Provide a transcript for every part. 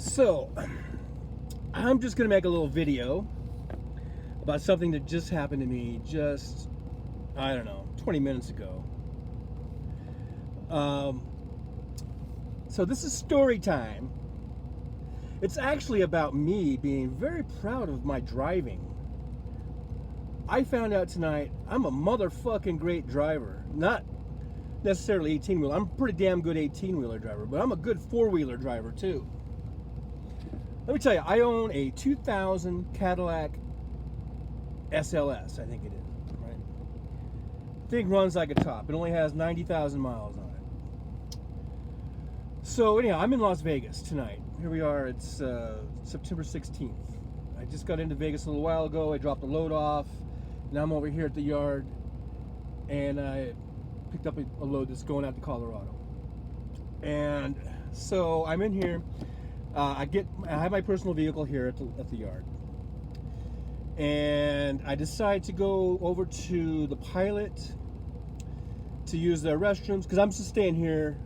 So, I'm just going to make a little video about something that just happened to me just, I don't know, 20 minutes ago. So this is story time. It's actually about me being very proud of my driving. I found out tonight I'm a motherfucking great driver. Not necessarily 18-wheeler. I'm a pretty damn good 18-wheeler driver, but I'm a good 4-wheeler driver too. Let me tell you, I own a 2000 Cadillac SLS, I think it is, right? Thing runs like a top. It only has 90,000 miles on it. So anyhow, I'm in Las Vegas tonight. Here we are, it's September 16th. I just got into Vegas a little while ago. I dropped the load off. Now I'm over here at the yard, and I picked up a load that's going out to Colorado. And so I'm in here. I have my personal vehicle here at the yard, and I decide to go over to the Pilot to use their restrooms because I'm just staying here.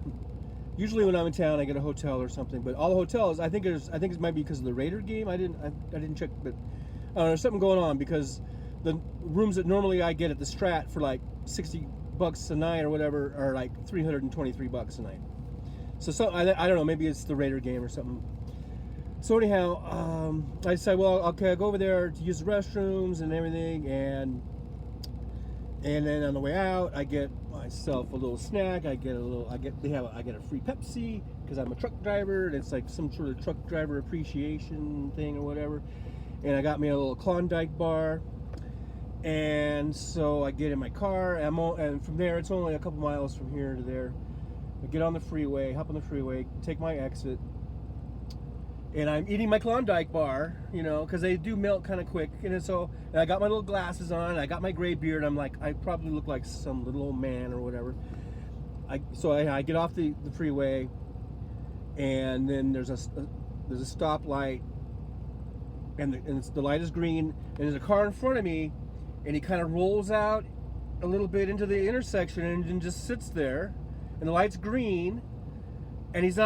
Usually when I'm in town, I get a hotel or something. But all the hotels, I think it might be because of the Raider game. I didn't check, but there's something going on because the rooms that normally I get at the Strat for like $60 a night or whatever are like $323 a night. So I don't know, maybe it's the Raider game or something. So anyhow, I decided, well, okay, I'll go over there to use the restrooms and everything, and then on the way out, I get myself a little snack. I get a free Pepsi because I'm a truck driver, and it's like some sort of truck driver appreciation thing or whatever. And I got me a little Klondike bar, and so I get in my car, and from there, it's only a couple miles from here to there. I get on the freeway, hop on the freeway, take my exit. And I'm eating my Klondike bar, you know, because they do melt kind of quick. And I got my little glasses on. I got my gray beard. I'm like, I probably look like some little old man or whatever. So I get off the freeway, and then there's a stoplight, and the light is green, and there's a car in front of me, and he kind of rolls out a little bit into the intersection and just sits there, and the light's green. And he's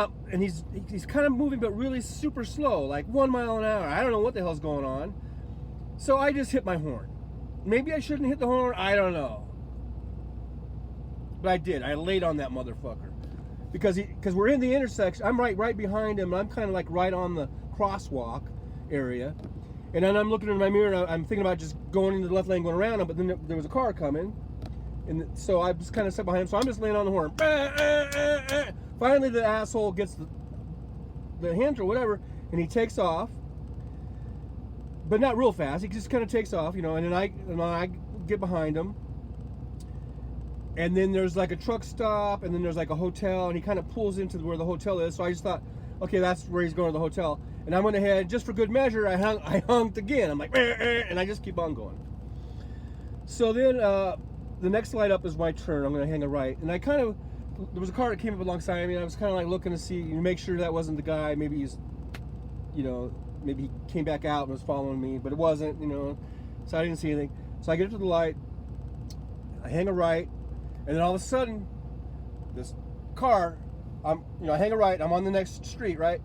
kind of moving, but really super slow, like 1 mile an hour. I don't know what the hell's going on. So I just hit my horn. Maybe I shouldn't hit the horn. I don't know. But I did. I laid on that motherfucker because we're in the intersection. I'm right behind him. I'm kind of like right on the crosswalk area. And then I'm looking in my mirror. And I'm thinking about just going into the left lane, going around him. But then there was a car coming, and so I just kind of sat behind him. So I'm just laying on the horn. Finally, the asshole gets the hinge or whatever, and he takes off, but not real fast. He just kind of takes off, you know. And then I get behind him, and then there's like a truck stop, and then there's like a hotel, and he kind of pulls into where the hotel is. So I just thought, okay, that's where he's going, to the hotel. And I went ahead, just for good measure, I honked again. I'm like, and I just keep on going. So then the next light up is my turn. I'm going to hang a right, and there was a car that came up alongside me, and I was kind of like looking to see, make sure that wasn't the guy. Maybe he's, maybe he came back out and was following me, but it wasn't, so I didn't see anything. So I get to the light, I hang a right, and then all of a sudden, this car, I hang a right, I'm on the next street, right?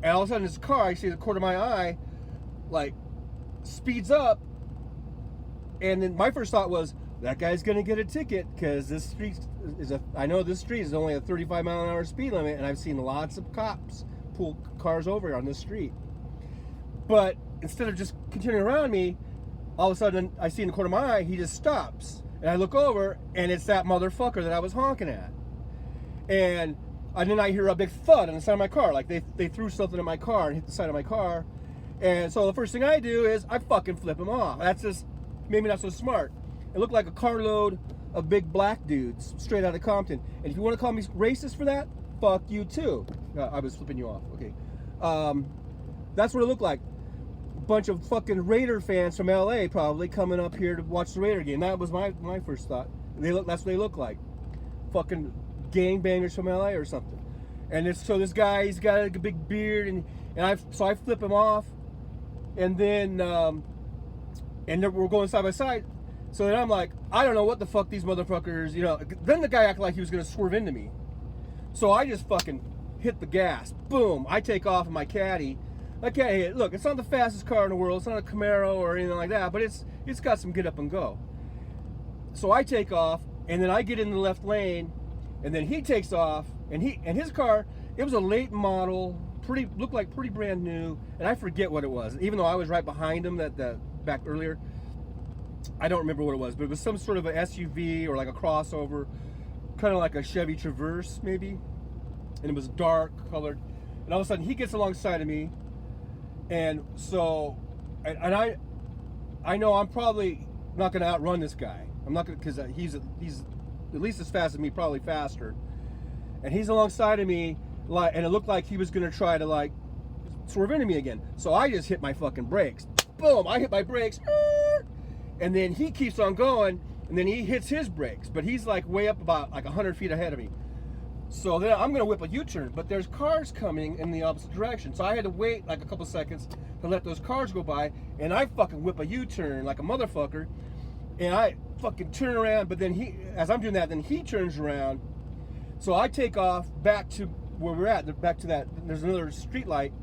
And all of a sudden, this car, I see the corner of my eye, like, speeds up, and then my first thought was, that guy's gonna get a ticket because this street I know this street is only a 35 mile an hour speed limit, and I've seen lots of cops pull cars over on this street. But instead of just continuing around me, all of a sudden I see in the corner of my eye, he just stops, and I look over, and it's that motherfucker that I was honking at. And then I hear a big thud on the side of my car, like they threw something in my car and hit the side of my car. And so the first thing I do is I fucking flip him off. That's just maybe not so smart. It looked like a carload of big black dudes straight out of Compton. And if you want to call me racist for that, fuck you too. I was flipping you off. Okay. That's what it looked like. A bunch of fucking Raider fans from LA probably coming up here to watch the Raider game. That was my first thought. That's what they look like. Fucking gangbangers from LA or something. And so this guy, he's got a big beard, and I flip him off, and then we're going side by side. So then I'm like, I don't know what the fuck these motherfuckers, Then the guy acted like he was gonna swerve into me. So I just fucking hit the gas. Boom! I take off in my caddy. Okay, look, it's not the fastest car in the world. It's not a Camaro or anything like that, but it's got some get up and go. So I take off, and then I get in the left lane, and then he takes off, and his car, it was a late model, looked like pretty brand new, and I forget what it was. Even though I was right behind him back earlier, I don't remember what it was, but it was some sort of an SUV or like a crossover, kind of like a Chevy Traverse maybe, and it was dark colored. And all of a sudden he gets alongside of me, and so, and I know I'm probably not going to outrun this guy. I'm not going to, because he's at least as fast as me, probably faster. And he's alongside of me, and it looked like he was going to try to like swerve into me again. So I just hit my fucking brakes. Boom! I hit my brakes, and then he keeps on going, and then he hits his brakes, but he's like way up about like 100 feet ahead of me. So then I'm gonna whip a U-turn, but there's cars coming in the opposite direction. So I had to wait like a couple seconds to let those cars go by, and I fucking whip a U-turn like a motherfucker, and I fucking turn around, but then as I'm doing that, then he turns around. So I take off back to where we're at, back to that, there's another street light,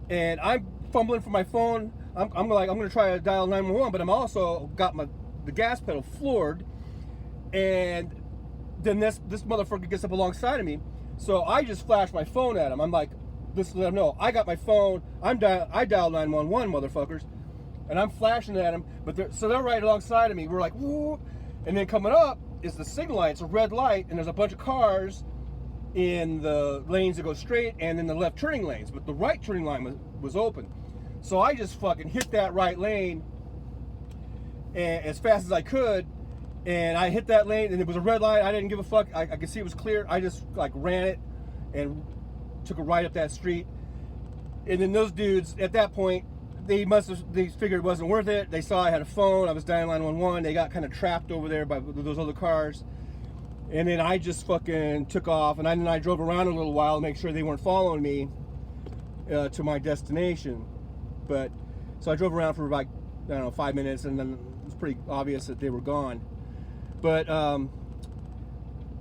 and I'm fumbling for my phone. I'm gonna try to dial 911, but I'm also got the gas pedal floored, and then this motherfucker gets up alongside of me. So I just flash my phone at him. I'm like, just to let him know, I got my phone. I dialed 911, motherfuckers, and I'm flashing at him. But they're right alongside of me. We're like, whoop, and then coming up is the signal light. It's a red light, and there's a bunch of cars in the lanes that go straight and in the left turning lanes. But the right turning line was open. So I just fucking hit that right lane and as fast as I could, and I hit that lane, and it was a red light. I didn't give a fuck. I could see it was clear. I just like ran it and took a right up that street. And then those dudes at that point, they figured it wasn't worth it. They saw I had a phone. I was dialing 911. They got kind of trapped over there by those other cars. And then I just fucking took off, and then I drove around a little while to make sure they weren't following me to my destination. But so I drove around for like, I don't know, 5 minutes, and then it was pretty obvious that they were gone. But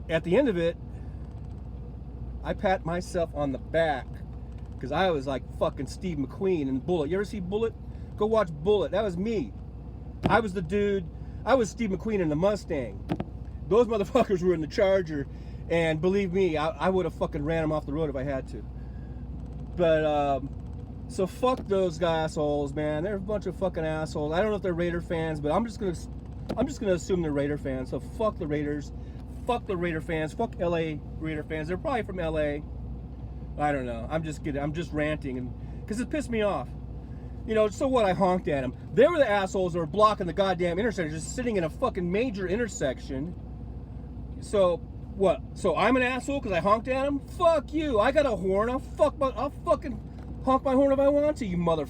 at the end of it, I pat myself on the back because I was like fucking Steve McQueen in Bullet. You ever see Bullet? Go watch Bullet. That was me. I was the dude. I was Steve McQueen in the Mustang. Those motherfuckers were in the Charger, and believe me, I would have fucking ran them off the road if I had to. But so fuck those assholes, man. They're a bunch of fucking assholes. I don't know if they're Raider fans, but I'm just gonna assume they're Raider fans. So fuck the Raiders. Fuck the Raider fans. Fuck LA Raider fans. They're probably from LA. I don't know. I'm just kidding. I'm just ranting, and because it pissed me off. You know, so what? I honked at them. They were the assholes that were blocking the goddamn intersection, just sitting in a fucking major intersection. So what? So I'm an asshole because I honked at them? Fuck you. I got a horn. I'll fucking honk my horn if I want to, you motherfucker.